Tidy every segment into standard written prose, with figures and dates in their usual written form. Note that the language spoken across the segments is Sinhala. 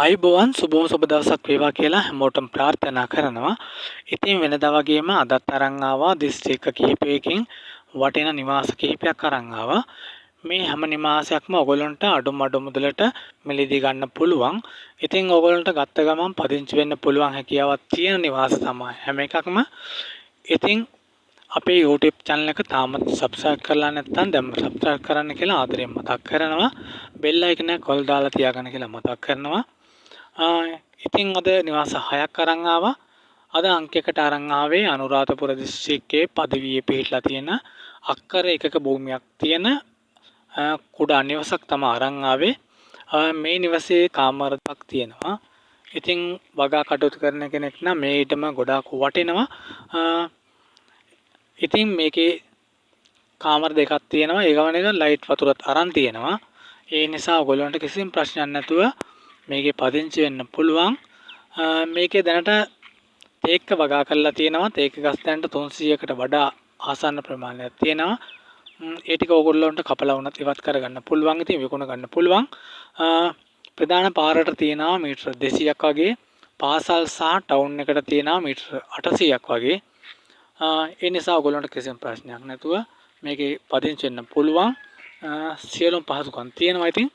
ආයුබෝවන් සුබම සුබ දවසක් වේවා කියලා හැමෝටම ප්‍රාර්ථනා කරනවා. ඉතින් වෙනදා වගේම අදත් අරන් ආවා දිස්ත්‍රික්ක කිහිපයකින් වටිනා නිවාස කිහිපයක් අරන් ආවා. මේ හැම නිවාසයක්ම ඔයගොල්ලන්ට අඩු මුදලට මිලදී ගන්න පුළුවන්. ඉතින් ඔයගොල්ලන්ට ගත්ත ගමන් පදිංචි වෙන්න පුළුවන් හැකියාවක් තියෙන නිවාස තමයි හැම එකක්ම. ඉතින් අපේ YouTube channel එක තාමත් subscribe කරලා නැත්නම් දැන් subscribe කරන්න කියලා ආදරයෙන් මතක් කරනවා. bell icon එක කොල් දාලා තියාගන්න කියලා මතක් කරනවා. ඉතින් අද නිවාස 6ක් අරන් ආවා. අද අංකයකට අරන් ආවේ අනුරාධපුර දිස්ත්‍රික්කයේ පදවියේ පිහිටලා තියෙන අක්කර එකක භූමියක් තියෙන කුඩා නිවසක් තමයි අරන් ආවේ. මේ නිවසේ කාමර දෙකක් තියෙනවා. ඉතින් වගා කටයුතු කරන කෙනෙක් නම් මේ ඊටම ගොඩාක් වටිනවා. ඉතින් මේකේ කාමර දෙකක් තියෙනවා. ඒ ගමනේ ලයිට් වතුරත් අරන් තියෙනවා. ඒ නිසා ඔයගොල්ලන්ට කිසිම ප්‍රශ්නයක් නැතුව මේකේ පදිංචි වෙන්න පුළුවන්. මේකේ දැනට තේක්ක වගා කරලා තියෙනවා. තේක ගස් දැනට 300කට වඩා ආසන්න ප්‍රමාණයක් තියෙනවා. ඒ ටික ඕගොල්ලන්ට කපලා වුණත් ඉවත් කරගන්න පුළුවන්. ඉතින් විකුණ ගන්න පුළුවන්. ප්‍රධාන පාරට තියෙනවා මීටර 200ක් වගේ. පාසල් සහ ටවුන් එකට තියෙනවා මීටර 800ක් වගේ. ඒ නිසා ඔයගොල්ලන්ට කිසිම ප්‍රශ්නයක් නැතුව මේකේ පදිංචි වෙන්න පුළුවන්. සියලුම පහසුකම් තියෙනවා. ඉතින්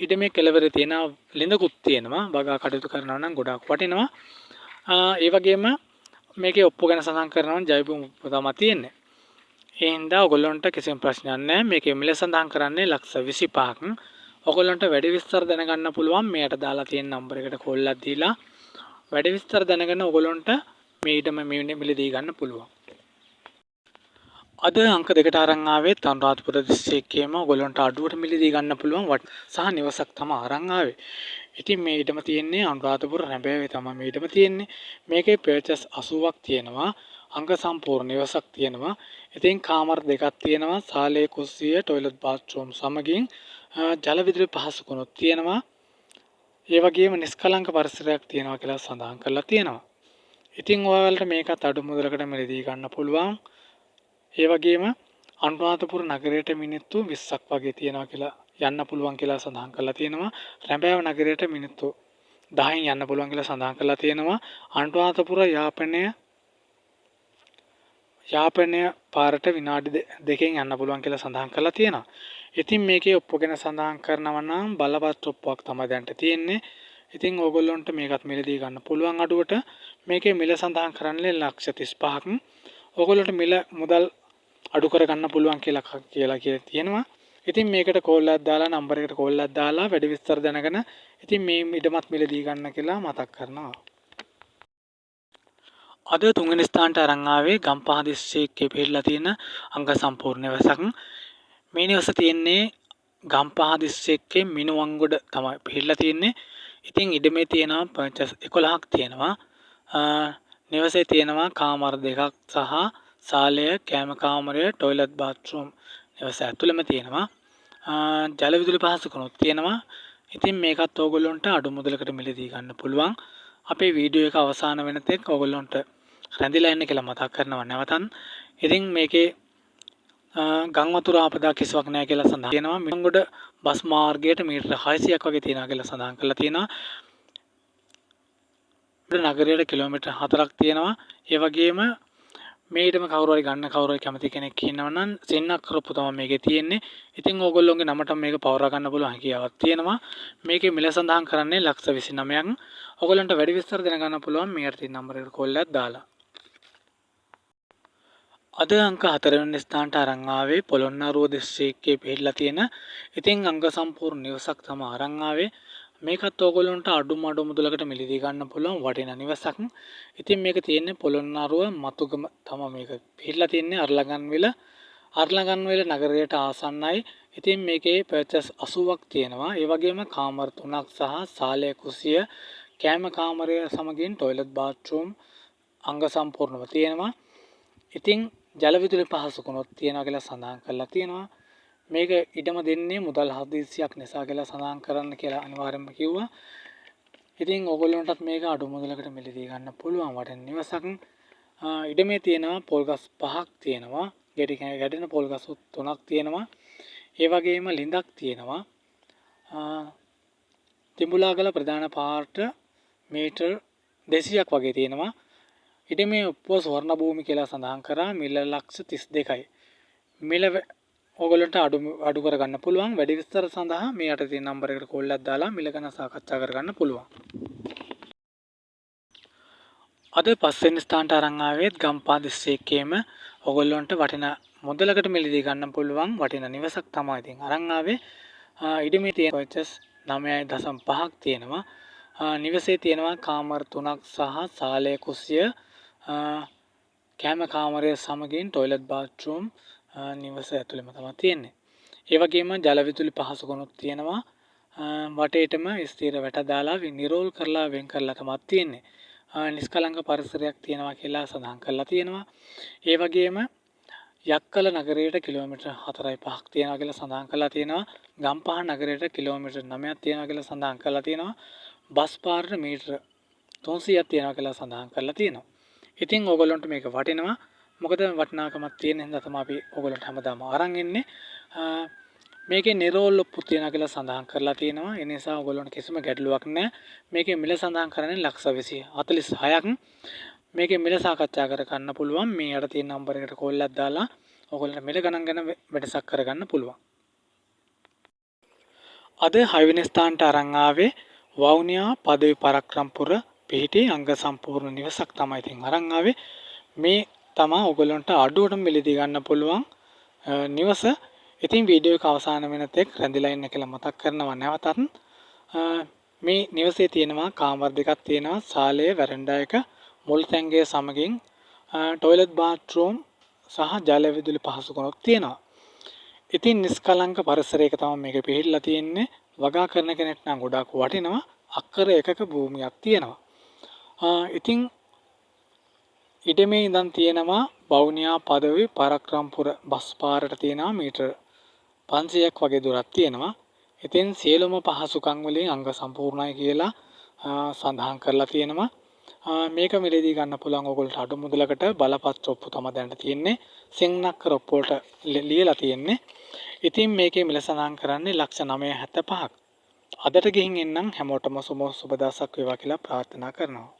ඉඩමේ කෙළවර තියෙන ලිඳකුත් තියෙනවා. වගා කටයුතු කරනවා නම් ගොඩාක් වටිනවා. ඒ වගේම මේකේ ඔප්පු ගැන සඳහන් කරනවා නම් ජෛවභූමි ඔප්පු තමයි තියෙන්නේ. ඒ හින්දා ඔයගොල්ලන්ට කිසිම ප්‍රශ්නයක් නැහැ. මේකේ මිල සඳහන් කරන්නේ ලක්ෂ 25ක්. ඔයගොල්ලන්ට වැඩි විස්තර දැනගන්න පුළුවන් මෙයට දාලා තියෙන නම්බර එකට කෝල් එකක් දීලා වැඩි විස්තර දැනගෙන ඔයගොල්ලන්ට මේ ඉඩම මිලදී ගන්න පුළුවන්. අද අංක දෙකට අරන් ආවේ අනුරාධපුර දිස්ත්‍රික්කයේම ඔයගොල්ලන්ට අඩුවට මිලදී ගන්න පුළුවන් සහ නිවසක් තමයි අරන් ආවේ. ඉතින් මේ ඉඩම තියෙන්නේ අනුරාධපුර රැඹෑවේ තමයි මේ ඉඩම තියෙන්නේ. මේකේ පර්චස් 80ක් තියෙනවා. අංග සම්පූර්ණ නිවසක් තියෙනවා. ඉතින් කාමර දෙකක් තියෙනවා. සාලේ කුස්සිය, টয়ලට් බාත්රූම් සමගින් ජල විදුලි පහසුකම්ත් තියෙනවා. ඒ වගේම නිස්කලංක පරිසරයක් තියෙනවා කියලා සඳහන් කරලා තියෙනවා. ඉතින් ඔයාලට මේකත් අඩු මුදලකට මිලදී ගන්න පුළුවන්. ඒ වගේම අනුරාධපුර නගරයට මිනිත්තු 20ක් වගේ තියෙනවා කියලා යන්න පුළුවන් කියලා සඳහන් කරලා තියෙනවා. රැඹෑව නගරයට මිනිත්තු 10න් යන්න පුළුවන් කියලා සඳහන් කරලා තියෙනවා. අනුරාධපුර යාපනය පාරට විනාඩි 2කින් යන්න පුළුවන් කියලා සඳහන් කරලා තියෙනවා. ඉතින් මේකේ ඔප්පු ගැන සඳහන් කරනවා නම් බලපත් ඔප්පුවක් තමයි දැන්ට තියෙන්නේ. ඉතින් ඕගොල්ලොන්ට මේකත් මිලදී ගන්න පුළුවන් අඩුවට. මේකේ මිල සඳහන් කරන්නේ ලක්ෂ 35ක්. ඕගොල්ලොන්ට මිල මුදල් අඩු කරගන්න පුළුවන් කියලා තියෙනවා. ඉතින් මේකට කෝල් එකක් දාලා නම්බර එකට කෝල් එකක් දාලා වැඩි විස්තර දැනගෙන ඉතින් මේ ඉඩමත් මිලදී ගන්න කියලා මතක් කරනවා. අද තුන්වෙනි ස්ථානට අරන් ආවේ ගම්පහ දිස්ත්‍රික්කයේ පිහිටලා තියෙන අංග සම්පූර්ණ නිවසක්. මේ නිවස තියෙන්නේ ගම්පහ දිස්ත්‍රික්කයේ මිනුවන්ගොඩ තමයි පිහිටලා තියෙන්නේ. ඉතින් ඉඩමේ තියෙනවා පර්චස් 11ක් තියෙනවා. නිවසේ තියෙනවා කාමර දෙකක් සහ සාලය, කෑම කාමරය, টয়ලට් බාත්රූම් නිවස ඇතුළෙම තියෙනවා. ජල විදුලි පහසුකම්ත් තියෙනවා. ඉතින් මේකත් ඕගොල්ලන්ට අඩු මුදලකට මිලදී ගන්න පුළුවන්. අපේ වීඩියෝ එක අවසාන වෙන තෙක් ඕගොල්ලන්ට රැඳිලා ඉන්න කියලා මතක් කරනවා නැවතත්. ඉතින් මේකේ ගම් වතුර ආපදා කිසිවක් නැහැ කියලා සඳහන් තියෙනවා. මිනුවන්ගොඩ බස් මාර්ගයට මීටර 600ක් වගේ තියෙනවා කියලා සඳහන් කරලා තියෙනවා. නගරයට කිලෝමීටර් 4ක් තියෙනවා. ඒ වගේම මේ ඊටම කවුරු හරි කැමති කෙනෙක් ඉන්නවා නම් සෙන්නක් කරපු තමයි මේකේ තියෙන්නේ. ඉතින් ඕගොල්ලෝගේ නමට මේක පවරා ගන්න පුළුවන් හැකියාවක් තියෙනවා. මේකේ මිල සඳහන් කරන්නේ ලක්ෂ 29ක්. ඕගොල්ලන්ට වැඩි විස්තර දැනගන්න පුළුවන් මේකට තියෙන නම්බර එකට කෝල් එකක් දාලා. අද අංක 4 වෙනි ස්ථානට අරන් ආවේ පොළොන්නරුව දිස්ත්‍රික්කයේ පිහිටලා තියෙන ඉතින් අංග සම්පූර්ණ නිවසක් තමයි අරන් ආවේ. මේකත් ඕගොල්ලන්ට අඩු මුදලකට මිලදී ගන්න පුළුවන් වටිනා නිවසක්. ඉතින් මේක තියෙන්නේ පොළොන්නරුව මතුගම තමයි මේක පිහිටලා තියෙන්නේ අර්ලගන්වල නගරයට ආසන්නයි. ඉතින් මේකේ පර්චස් 80ක් තියෙනවා. ඒ වගේම කාමර 3ක් සහ සාලය කුසිය, කෑම කාමරය සමගින් টয়ලට් බාත්රූම් අංග සම්පූර්ණව තියෙනවා. ඉතින් ජල විදුලි පහසුකම්ත් තියෙනවා කියලා සඳහන් කරලා තියෙනවා. මේක ඉඩම දෙන්නේ මුදල් හදිස්සියක් නිසා කියලා සඳහන් කරන්න කියලා අනිවාර්යයෙන්ම කිව්වා. ඉතින් ඕගොල්ලන්ටත් මේක අඩු මුදලකට මිලදී ගන්න පුළුවන් වටින නිවසක්. ඉඩමේ තියෙනවා පොල් ගස් 5ක් තියෙනවා. ගැටෙන පොල් ගස් 3ක් තියෙනවා. ඒ වගේම ලිඳක් තියෙනවා. තිඹුලාගල ප්‍රධාන පාට මීටර් 200ක් වගේ තියෙනවා. ඉඩමේ ඔප්පුව ස්වර්ණ භූමි කියලා සඳහන් කරා. මිල ලක්ෂ 32යි. මිල ඕගොල්ලන්ට අඩු කරගන්න පුළුවන්. වැඩි විස්තර සඳහා මේ යට තියෙන නම්බර එකට කෝල් එකක් දාලා මිල ගැන සාකච්ඡා කරගන්න පුළුවන්. අද පස්වෙනි ස්ථානට අරන් ආවෙත් ගම්පහ දිස්ත්‍රික්කයේම ඕගොල්ලන්ට වටිනා මුදලකට මිලදී ගන්න පුළුවන් වටිනා නිවසක් තමයි ඉතින් අරන් ආවේ. ඉඩමේ තියෙන පර්චස් 9.5ක් තියෙනවා. නිවසේ තියෙනවා කාමර 3ක් සහ සාලය කුස්සිය කැම කාමරය සමගින් টয়ලට් බාත්රූම් නිවස ඇතුළෙම තමයි තියෙන්නේ. ඒ වගේම ජල විදුලි පහසුකම්ත් තියෙනවා. වටේටම ස්ථිර වැට දාලා නිරෝල් කරලා වෙන් කරලා තමයි තියෙන්නේ. නිස්කලංක පරිසරයක් තියෙනවා කියලා සඳහන් කරලා තියෙනවා. ඒ වගේම යක්කල නගරයට කිලෝමීටර් 4.5ක් තියෙනවා කියලා සඳහන් කරලා තියෙනවා. ගම්පහ නගරයට කිලෝමීටර් 9ක් තියෙනවා කියලා සඳහන් කරලා තියෙනවා. බස් පාරට මීටර 300ක් තියෙනවා කියලා සඳහන් කරලා තියෙනවා. ඉතින් ඕගොල්ලන්ට මේක වටිනවා. මොකද වටිනාකමක් තියෙන හින්දා තමයි අපි ඕගොල්ලන්ට හැමදාම අරන් ඉන්නේ. මේකේ නිරෝල් ඔප්පු තියෙනවා කියලා සඳහන් කරලා තියෙනවා. ඒ නිසා ඕගොල්ලන්ට කිසිම ගැටලුවක් නැහැ. මේකේ මිල සඳහන් කරන්නේ ලක්ෂ 46ක්. මේකේ මිල සාකච්ඡා කර ගන්න පුළුවන්. මේ යට තියෙන නම්බර එකට කෝල් එකක් දාලා ඕගොල්ලන්ට මිල ගණන් ගැන වැඩසක් කරගන්න පුළුවන්. අද 6 වෙනි ස්ථානට අරන් ආවේ වවුනියා පදවි පරක්‍රම්පුර පිහිටි අංග සම්පූර්ණ නිවසක් තමයි ඉතින් අරන් ආවේ. මේ තමයි ඕගොල්ලන්ට අඩුවට මිලදී ගන්න පුළුවන් නිවස. ඉතින් වීඩියෝ එක අවසාන වෙන තෙක් රැඳිලා ඉන්න කියලා මතක් කරනවා නැවතත්. මේ නිවසේ තියෙනවා කාමර දෙකක් තියෙනවා. සාලය වැරන්ඩා එක මුල් තැන්ගේ සමගින් টয়ලට් බාත්රූම් සහ ජල විදුලි පහසුකම්ක් තියෙනවා. ඉතින් නිස්කලංක පරිසරයක තමයි මේක පිහිටලා තියෙන්නේ. වගා කරන කෙනෙක්ට නම් ගොඩාක් වටිනවා. අක්කර එකක භූමියක් තියෙනවා. ඉතින් ඉඩමේ ඉඳන් තියෙනවා වවුනියා පදවි පරක්‍රම්පුර බස් පාරට තියෙනවා මීටර 500ක් වගේ දුරක් තියෙනවා. ඉතින් සියලුම පහසුකම් වලින් අංග සම්පූර්ණයි කියලා සඳහන් කරලා තියෙනවා. මේක මිලදී ගන්න පුළුවන් ඕගොල්ලන්ට අඩු මුදලකට බලපත්‍ර ඔප්පු තමයි දැනට තියෙන්නේ. සිංනක්කර ඔප්පු වලට ලියලා තියෙන්නේ. ඉතින් මේකේ මිල සඳහන් කරන්නේ ලක්ෂ 9.75ක්. අදට ගිහින් එන්නම් හැමෝටම සුබ දවසක් වේවා කියලා ප්‍රාර්ථනා කරනවා.